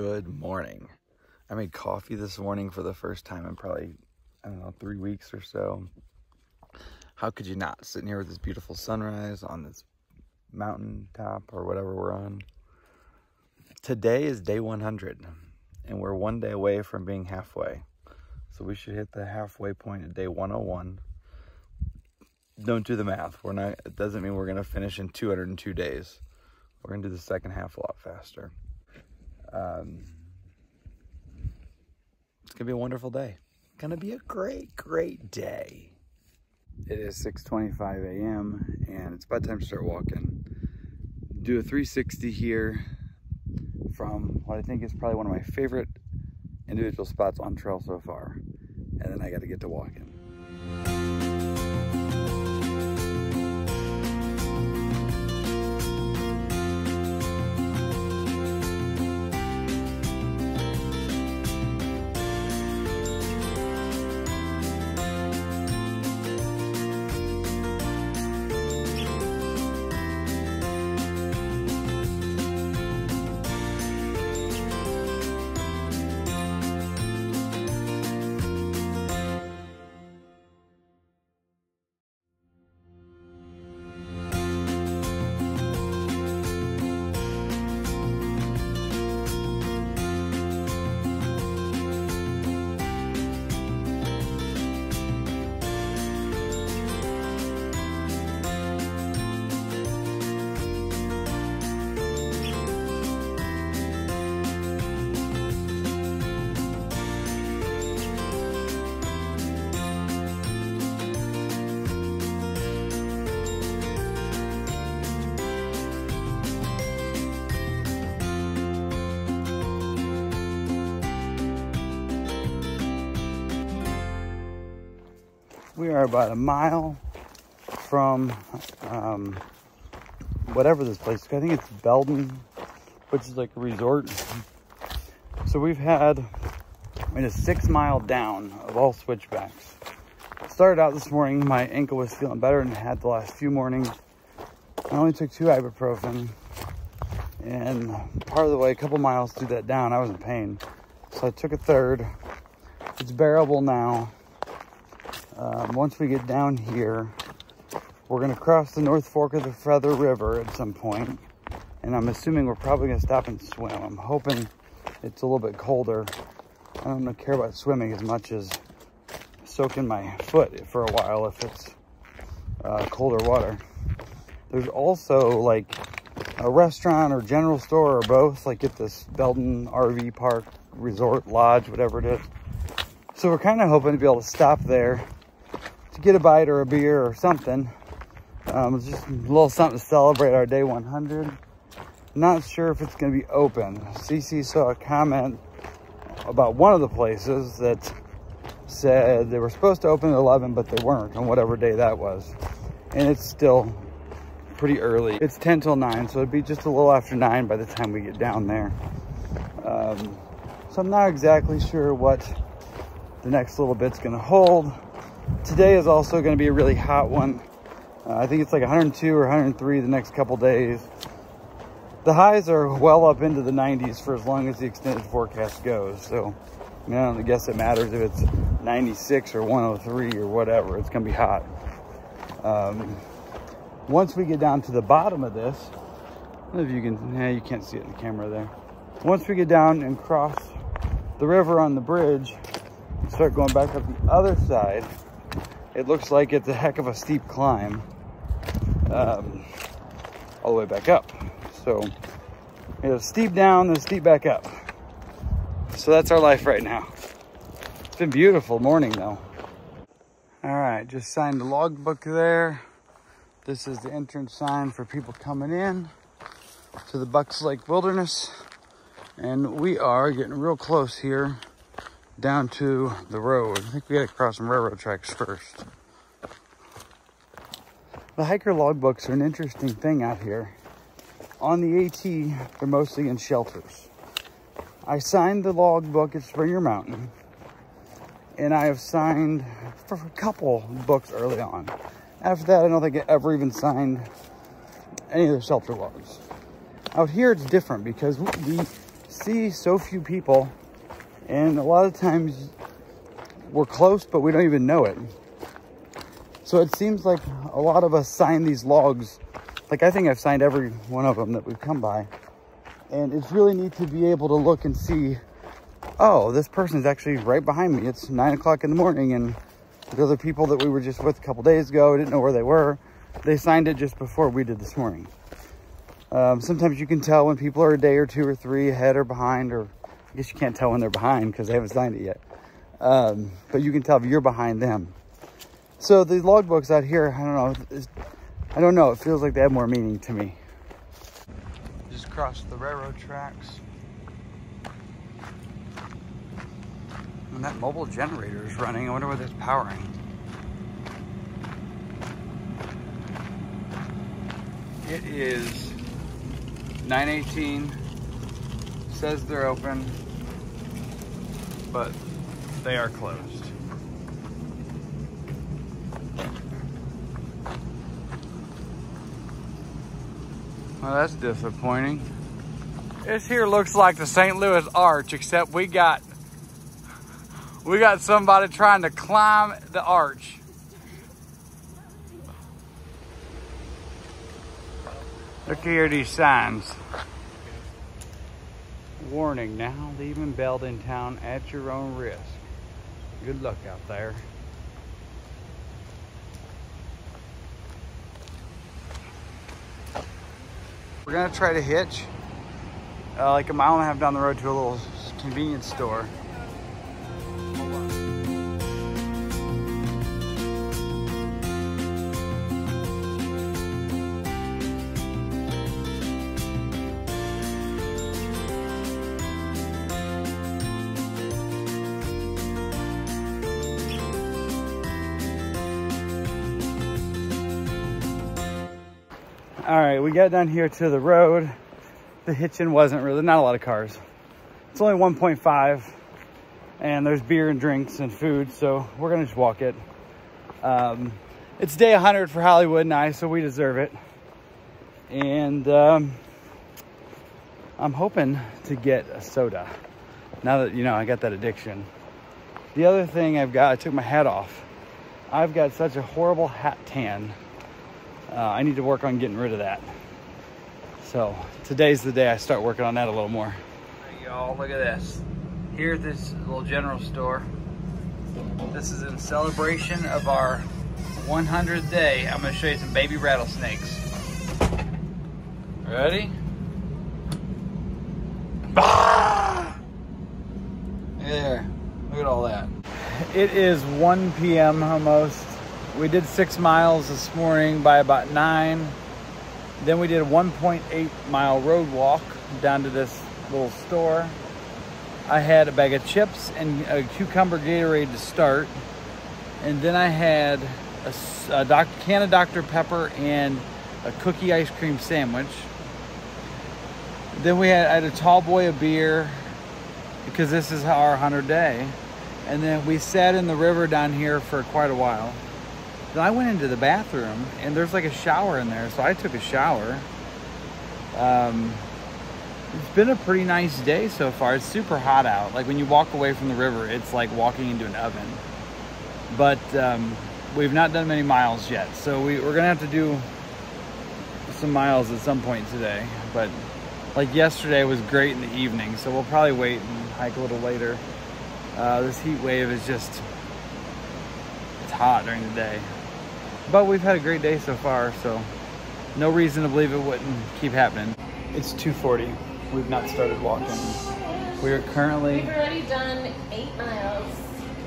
Good morning. I made coffee this morning for the first time in probably, I don't know, 3 weeks or so. How could you not? Sitting here with this beautiful sunrise on this mountain top or whatever we're on. Today is day 100 and we're one day away from being halfway. So we should hit the halfway point at day 101. Don't do the math. It doesn't mean we're going to finish in 202 days. We're going to do the second half a lot faster. It's going to be a wonderful day. Going to be a great day. It is 6:25 a.m. and it's about time to start walking. Do a 360 here from what I think is probably one of my favorite individual spots on trail so far. And then I got to get to walking. We are about a mile from whatever this place is. I think it's Belden, which is like a resort. So we've had a 6 mile down of all switchbacks. Started out this morning, my ankle was feeling better than it had the last few mornings. I only took 2 ibuprofen, and part of the way, a couple miles through that down, I was in pain. So I took a third. It's bearable now. Once we get down here, we're going to cross the North Fork of the Feather River at some point, and I'm assuming we're probably going to stop and swim. I'm hoping it's a little bit colder. I don't care about swimming as much as soaking my foot for a while if it's colder water. There's also like a restaurant or general store or both, like at this Belden RV park, resort, lodge, whatever it is. So we're kind of hoping to be able to stop there to get a bite or a beer or something. Just a little something to celebrate our day 100. Not sure if it's going to be open. Cece saw a comment about one of the places that said they were supposed to open at 11, but they weren't on whatever day that was. And it's still pretty early. It's 10 till 9, so it'd be just a little after 9 by the time we get down there. So I'm not exactly sure what the next little bit's going to hold. Today is also going to be a really hot one. I think it's like 102 or 103 the next couple days. The highs are well up into the 90s for as long as the extended forecast goes. So I don't guess it matters if it's 96 or 103 or whatever. It's going to be hot. Once we get down to the bottom of this, I don't know if you can, you can't see it in the camera there. Once we get down and cross the river on the bridge, start going back up the other side, it looks like it's a heck of a steep climb all the way back up. So it's steep down and steep back up. So that's our life right now. It's been a beautiful morning though. All right, just signed the logbook there. This is the entrance sign for people coming in to the Bucks Lake Wilderness. And we are getting real close here down to the road. I think we gotta cross some railroad tracks first. The hiker logbooks are an interesting thing out here. On the AT, they're mostly in shelters. I signed the logbook at Springer Mountain, and I have signed for a couple books early on. After that, I don't think I ever even signed any of the shelter logs. Out here, it's different because we see so few people, and a lot of times we're close, but we don't even know it. So it seems like a lot of us sign these logs. Like, I think I've signed every one of them that we've come by. And it's really neat to be able to look and see, oh, this person's actually right behind me. It's 9 o'clock in the morning, and the other people that we were just with a couple days ago, didn't know where they were. They signed it just before we did this morning. Sometimes you can tell when people are a day or 2 or 3 ahead or behind, or I guess you can't tell when they're behind because they haven't signed it yet. But you can tell if you're behind them. So the logbooks out here, I don't know. It feels like they have more meaning to me. Just crossed the railroad tracks. And that mobile generator is running. I wonder what it's powering. It is 9:18. Says they're open, but they are closed. Well, that's disappointing. This here looks like the St. Louis Arch, except we got somebody trying to climb the arch. Look here, these signs. Warning, now leaving Belden Town at your own risk. Good luck out there. We're gonna try to hitch like a mile and a half down the road to a little convenience store. All right, we got down here to the road. The hitching wasn't really, not a lot of cars. It's only 1.5, and there's beer and drinks and food, so we're gonna just walk it. It's day 100 for Hollywood and I, so we deserve it. And I'm hoping to get a soda, now that, I got that addiction. The other thing I took my hat off. I've got such a horrible hat tan. I need to work on getting rid of that. So today's the day I start working on that a little more. Hey y'all, look at this. Here at this little general store. This is in celebration of our 100th day. I'm gonna show you some baby rattlesnakes. Ready? Bah! There, look at all that. It is 1 p.m. almost. We did 6 miles this morning by about 9. Then we did a 1.8 mile road walk down to this little store. I had a bag of chips and a cucumber Gatorade to start. And then I had a can of Dr. Pepper and a cookie ice cream sandwich. Then I had a tall boy of beer because this is our 100th day. And then we sat in the river down here for quite a while. Then I went into the bathroom and there's like a shower in there, so I took a shower. It's been a pretty nice day so far. It's super hot out. Like when you walk away from the river, it's like walking into an oven. But we've not done many miles yet, so we're gonna have to do some miles at some point today. But like yesterday was great in the evening, so we'll probably wait and hike a little later. This heat wave is just, it's hot during the day. But we've had a great day so far, so no reason to believe it wouldn't keep happening. It's 2:40. We've not started walking. We've already done 8 miles.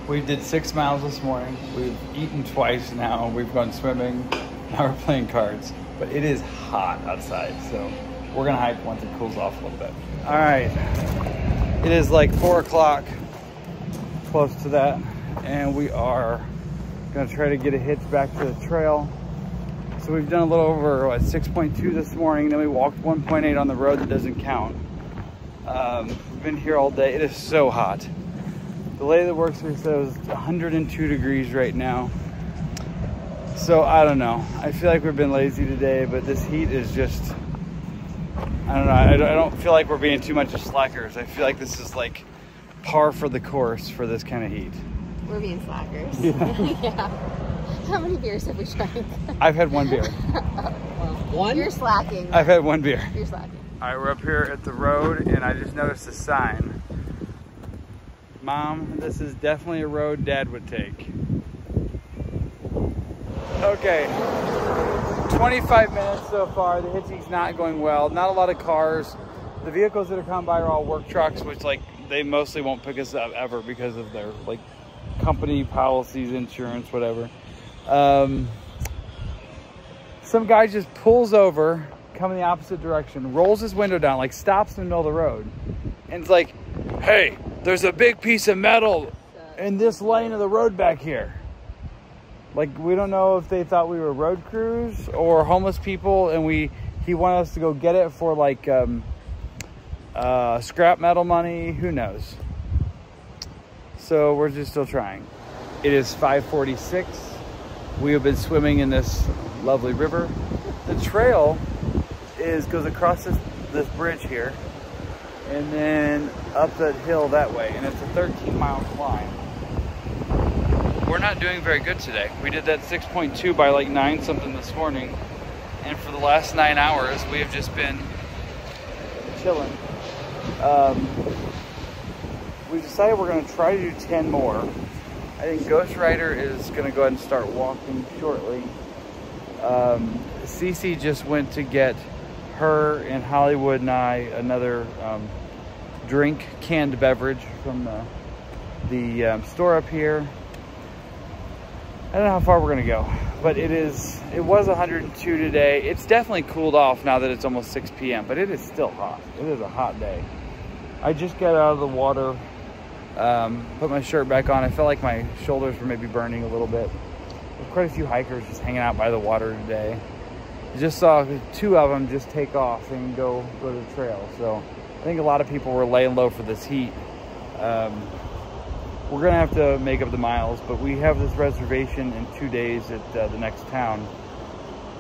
We did 6 miles this morning. We've eaten twice now. We've gone swimming. Now we're playing cards. But it is hot outside, so we're gonna hike once it cools off a little bit. All right, it is like 4 o'clock, close to that, and we are gonna try to get a hitch back to the trail. So we've done a little over 6.2 this morning, then we walked 1.8 on the road that doesn't count. We've been here all day. It is so hot. The lady that works here says 102 degrees right now. So I don't know. I feel like we've been lazy today, but this heat is just, I don't know. I don't feel like we're being too much of slackers. I feel like this is like par for the course for this kind of heat. We're being slackers. Yeah. Yeah. How many beers have we drank? I've had one beer. One? You're slacking. I've had one beer. You're slacking. All right, we're up here at the road, and I just noticed a sign. Mom, this is definitely a road Dad would take. Okay, 25 minutes so far. The hitching's not going well. Not a lot of cars. The vehicles that are coming by are all work trucks, which like they mostly won't pick us up ever because of their like company policies, insurance, whatever. Some guy just pulls over, coming the opposite direction, rolls his window down, like stops in the middle of the road, and it's like, hey, there's a big piece of metal in this lane of the road back here. Like, we don't know if they thought we were road crews or homeless people, and he wanted us to go get it for like scrap metal money, who knows. So we're just still trying. It is 5:46. We have been swimming in this lovely river. The trail goes across this bridge here and then up that hill that way, and it's a 13-mile climb. We're not doing very good today. We did that 6.2 by like 9 something this morning, and for the last 9 hours we have just been chilling. We decided we're going to try to do 10 more. I think Ghost Rider is going to go ahead and start walking shortly. Cece just went to get her and Hollywood and I another canned beverage from the store up here. I don't know how far we're going to go, but it was 102 today. It's definitely cooled off now that it's almost 6 p.m., but it is still hot. It is a hot day. I just got out of the water, put my shirt back on. I felt like my shoulders were maybe burning a little bit. There's quite a few hikers just hanging out by the water today. I just saw 2 of them just take off and go to the trail. So I think a lot of people were laying low for this heat. We're gonna have to make up the miles, but we have this reservation in 2 days at the next town.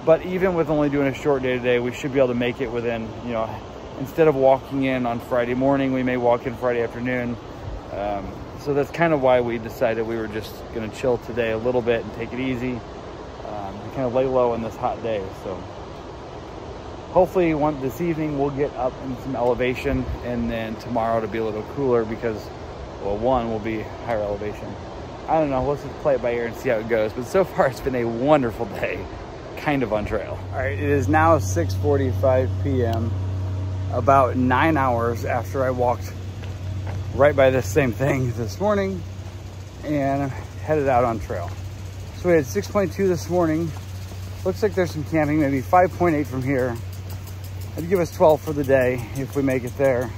But even with only doing a short day today, we should be able to make it within, you know, instead of walking in on Friday morning, we may walk in Friday afternoon. So that's kind of why we decided we were just gonna chill today a little bit and take it easy, and kind of lay low in this hot day. So hopefully this evening we'll get up in some elevation, and then tomorrow to be a little cooler because, well, one will be higher elevation. I don't know, let's just play it by ear and see how it goes. But so far it's been a wonderful day, kind of on trail. All right, it is now 6:45 p.m. About 9 hours after I walked right by this same thing this morning and headed out on trail. So we had 6.2 this morning. Looks like there's some camping, maybe 5.8 from here. I'd give us 12 for the day if we make it there.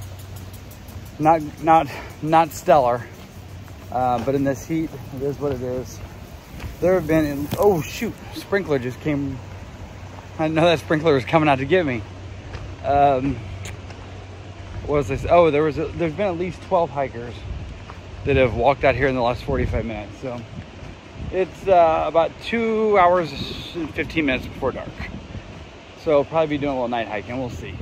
Not stellar, but in this heat, it is what it is. There have been, oh shoot, sprinkler just came. I didn't know that sprinkler was coming out to get me. What was this? Oh, there's been at least 12 hikers that have walked out here in the last 45 minutes. So it's about 2 hours and 15 minutes before dark. So I'll probably be doing a little night hiking. We'll see.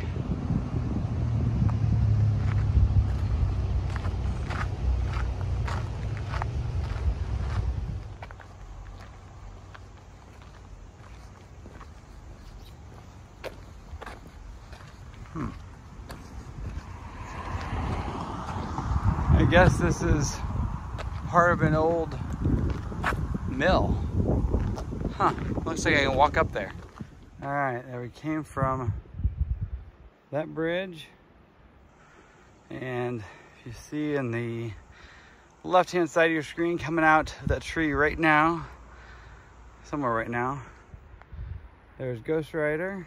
I guess this is part of an old mill. Huh, looks like I can walk up there. All right, there we came from that bridge. And if you see in the left-hand side of your screen, coming out of that tree right now, somewhere right now, there's Ghost Rider.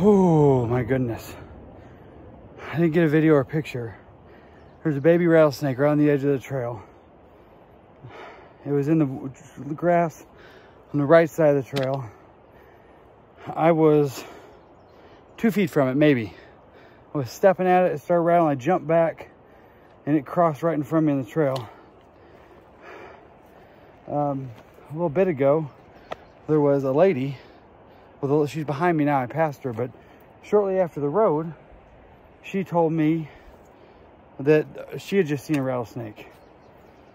Oh my goodness. I didn't get a video or a picture. There's a baby rattlesnake right on the edge of the trail. It was in the grass on the right side of the trail. I was 2 feet from it, maybe. I was stepping at it, it started rattling, I jumped back, and it crossed right in front of me on the trail. A little bit ago, there was a lady, she's behind me now, I passed her, but shortly after the road, she told me that she had just seen a rattlesnake.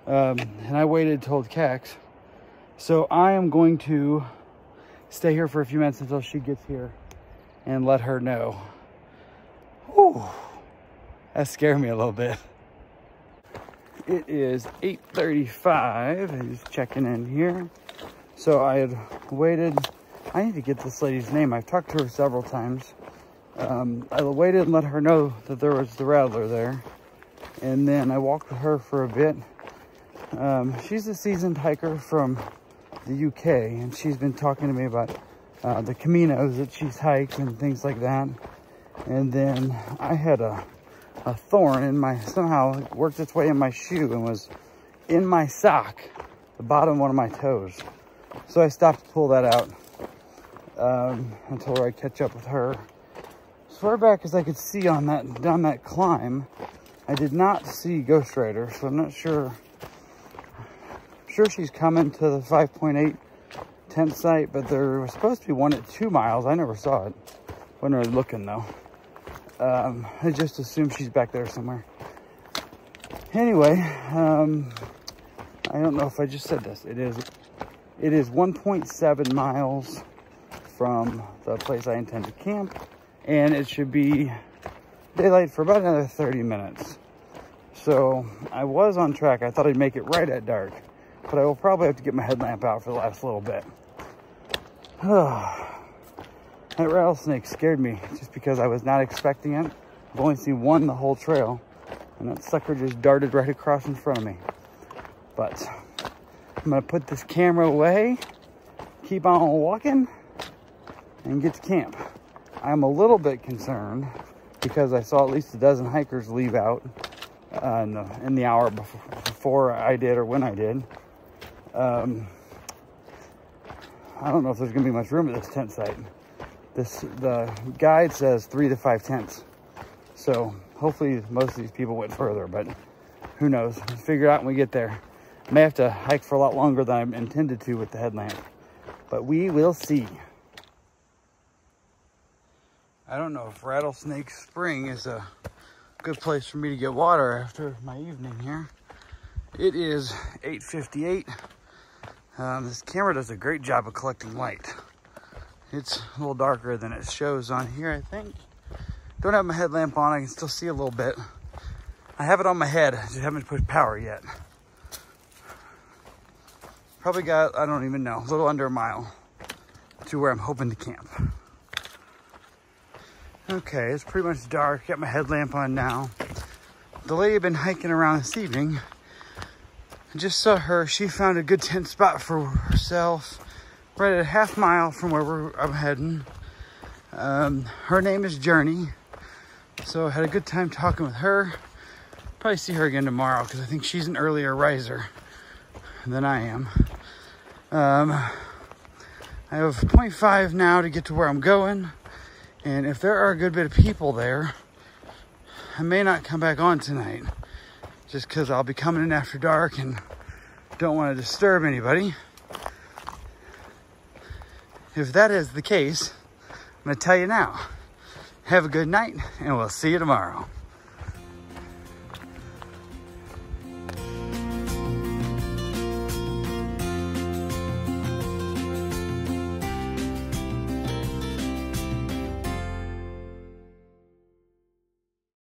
And I waited, told Cax. So I am going to stay here for a few minutes until she gets here and let her know. Whew, that scared me a little bit. It is 8:35. I'm just checking in here. So I had waited. I need to get this lady's name. I've talked to her several times. I waited and let her know that there was the rattler there. And then I walked with her for a bit. She's a seasoned hiker from the UK, and she's been talking to me about the Caminos that she's hiked and things like that. And then I had a thorn in my, somehow it worked its way in my shoe and was in my sock, the bottom of one of my toes. So I stopped to pull that out until I catch up with her. As far back as I could see on that, down that climb, I did not see Ghost Rider, so I'm not sure. I'm sure she's coming to the 5.8 tent site, but there was supposed to be one at 2 miles. I never saw it. Wasn't really looking though. I just assumed she's back there somewhere. Anyway, I don't know if I just said this. It is 1.7 miles from the place I intend to camp, and it should be daylight for about another 30 minutes. So I was on track. I thought I'd make it right at dark, but I will probably have to get my headlamp out for the last little bit. That rattlesnake scared me just because I was not expecting it. I've only seen one the whole trail, and that sucker just darted right across in front of me. But I'm gonna put this camera away, keep on walking, and get to camp. I'm a little bit concerned because I saw at least a dozen hikers leave out in the hour before I did or when I did. I don't know if there's gonna be much room at this tent site. The guide says 3 to 5 tents. So hopefully most of these people went further, but who knows? We'll figure it out when we get there. I may have to hike for a lot longer than I intended to with the headlamp, but we will see. I don't know if Rattlesnake Spring is a good place for me to get water after my evening here. It is 8:58. This camera does a great job of collecting light. It's a little darker than it shows on here, I think. Don't have my headlamp on, I can still see a little bit. I have it on my head, I just haven't put power yet. Probably got, I don't even know, a little under a mile to where I'm hoping to camp. Okay, it's pretty much dark, got my headlamp on now. The lady I've been hiking around this evening, I just saw her, she found a good tent spot for herself right at a half mile from where I'm heading. Her name is Journey. So I had a good time talking with her. Probably see her again tomorrow because I think she's an earlier riser than I am. I have 0.5 now to get to where I'm going. And if there are a good bit of people there, I may not come back on tonight just because I'll be coming in after dark and don't want to disturb anybody. If that is the case, I'm going to tell you now. Have a good night, and we'll see you tomorrow.